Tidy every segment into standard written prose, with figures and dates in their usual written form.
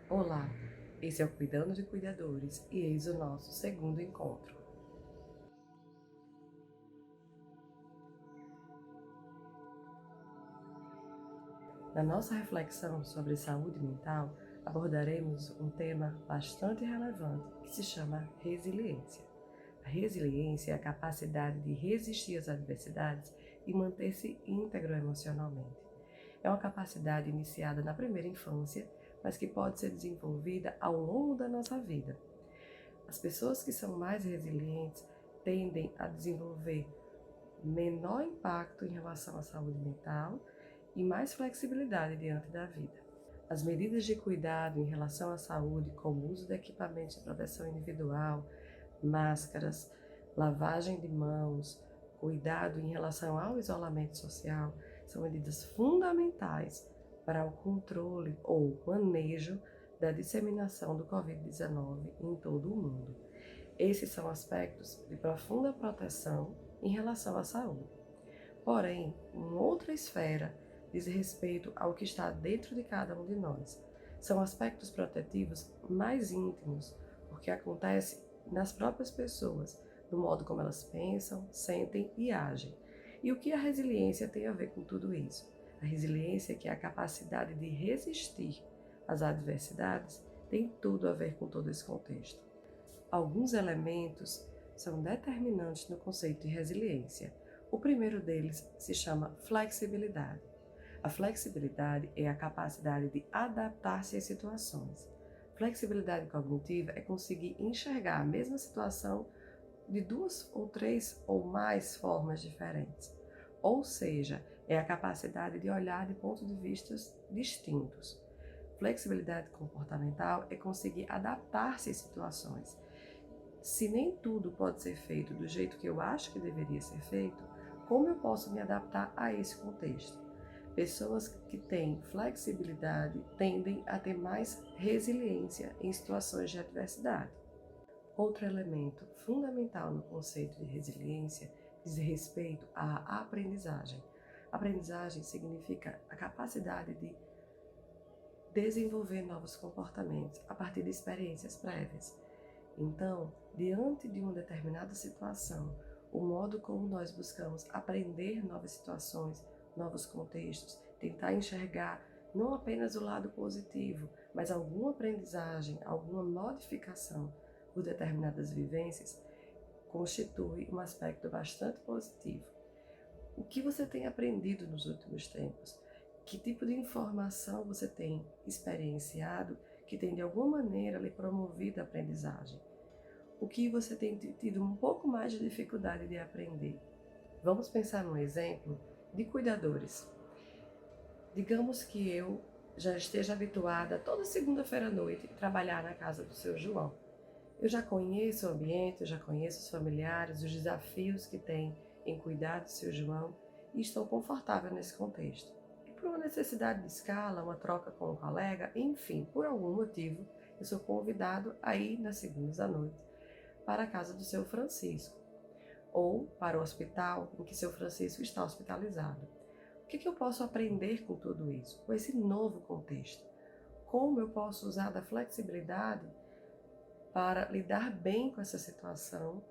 Olá, esse é o Cuidando de Cuidadores e eis o nosso segundo encontro. Na nossa reflexão sobre saúde mental, abordaremos um tema bastante relevante que se chama resiliência. A resiliência é a capacidade de resistir às adversidades e manter-se íntegro emocionalmente. É uma capacidade iniciada na primeira infância, mas que pode ser desenvolvida ao longo da nossa vida. As pessoas que são mais resilientes tendem a desenvolver menor impacto em relação à saúde mental e mais flexibilidade diante da vida. As medidas de cuidado em relação à saúde, como o uso de equipamentos de proteção individual, máscaras, lavagem de mãos, cuidado em relação ao isolamento social, são medidas fundamentais para o controle ou manejo da disseminação do Covid-19 em todo o mundo. Esses são aspectos de profunda proteção em relação à saúde. Porém, uma outra esfera diz respeito ao que está dentro de cada um de nós. São aspectos protetivos mais íntimos, porque acontece nas próprias pessoas, do modo como elas pensam, sentem e agem. E o que a resiliência tem a ver com tudo isso? A resiliência, que é a capacidade de resistir às adversidades, tem tudo a ver com todo esse contexto. Alguns elementos são determinantes no conceito de resiliência. O primeiro deles se chama flexibilidade. A flexibilidade é a capacidade de adaptar-se às situações. Flexibilidade cognitiva é conseguir enxergar a mesma situação de duas ou três ou mais formas diferentes. Ou seja, é a capacidade de olhar de pontos de vista distintos. Flexibilidade comportamental é conseguir adaptar-se às situações. Se nem tudo pode ser feito do jeito que eu acho que deveria ser feito, como eu posso me adaptar a esse contexto? Pessoas que têm flexibilidade tendem a ter mais resiliência em situações de adversidade. Outro elemento fundamental no conceito de resiliência diz respeito à aprendizagem. Aprendizagem significa a capacidade de desenvolver novos comportamentos a partir de experiências prévias. Então, diante de uma determinada situação, o modo como nós buscamos aprender novas situações, novos contextos, tentar enxergar não apenas o lado positivo, mas alguma aprendizagem, alguma modificação por determinadas vivências, constitui um aspecto bastante positivo. O que você tem aprendido nos últimos tempos? Que tipo de informação você tem experienciado que tem de alguma maneira lhe promovido a aprendizagem? O que você tem tido um pouco mais de dificuldade de aprender? Vamos pensar num exemplo de cuidadores. Digamos que eu já esteja habituada toda segunda-feira à noite a trabalhar na casa do seu João. Eu já conheço o ambiente, eu já conheço os familiares, os desafios que tem em cuidar do seu João e estou confortável nesse contexto. E por uma necessidade de escala, uma troca com um colega, enfim, por algum motivo, eu sou convidado a ir nas segundas à noite para a casa do seu Francisco ou para o hospital em que seu Francisco está hospitalizado. O que eu posso aprender com tudo isso, com esse novo contexto? Como eu posso usar da flexibilidade para lidar bem com essa situação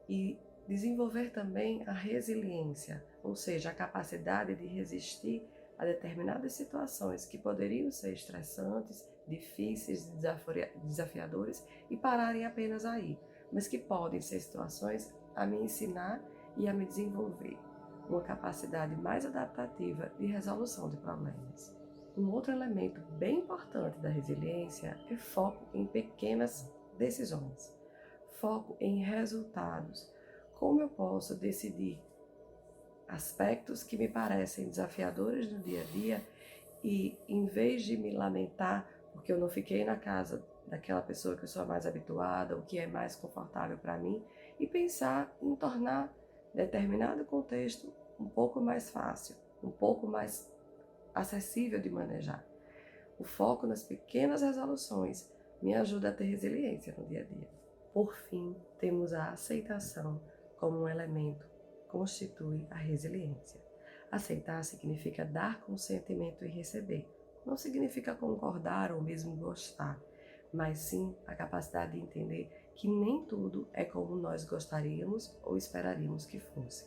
e desenvolver também a resiliência, ou seja, a capacidade de resistir a determinadas situações que poderiam ser estressantes, difíceis, desafiadores e pararem apenas aí, mas que podem ser situações a me ensinar e a me desenvolver uma capacidade mais adaptativa de resolução de problemas. Um outro elemento bem importante da resiliência é foco em pequenas decisões, foco em resultados. Como eu posso decidir aspectos que me parecem desafiadores no dia a dia e, em vez de me lamentar porque eu não fiquei na casa daquela pessoa que eu sou mais habituada, o que é mais confortável para mim, e pensar em tornar determinado contexto um pouco mais fácil, um pouco mais acessível de manejar. O foco nas pequenas resoluções me ajuda a ter resiliência no dia a dia. Por fim, temos a aceitação como um elemento que constitui a resiliência. Aceitar significa dar consentimento e receber, não significa concordar ou mesmo gostar, mas sim a capacidade de entender que nem tudo é como nós gostaríamos ou esperaríamos que fosse.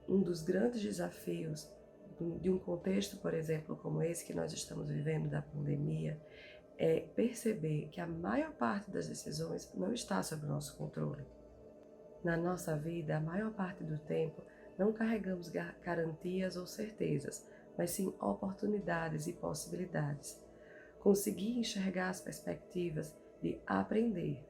Um dos grandes desafios de um contexto, por exemplo, como esse que nós estamos vivendo da pandemia, é perceber que a maior parte das decisões não está sob o nosso controle. Na nossa vida, a maior parte do tempo, não carregamos garantias ou certezas, mas sim oportunidades e possibilidades. Conseguir enxergar as perspectivas de aprender,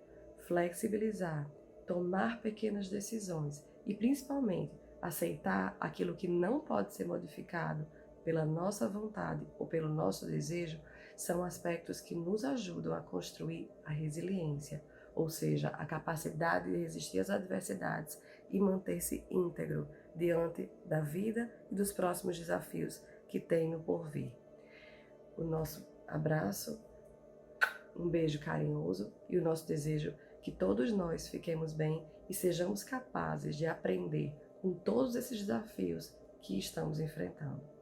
flexibilizar, tomar pequenas decisões e, principalmente, aceitar aquilo que não pode ser modificado pela nossa vontade ou pelo nosso desejo, são aspectos que nos ajudam a construir a resiliência, ou seja, a capacidade de resistir às adversidades e manter-se íntegro diante da vida e dos próximos desafios que tem no porvir. O nosso abraço, um beijo carinhoso e o nosso desejo que todos nós fiquemos bem e sejamos capazes de aprender com todos esses desafios que estamos enfrentando.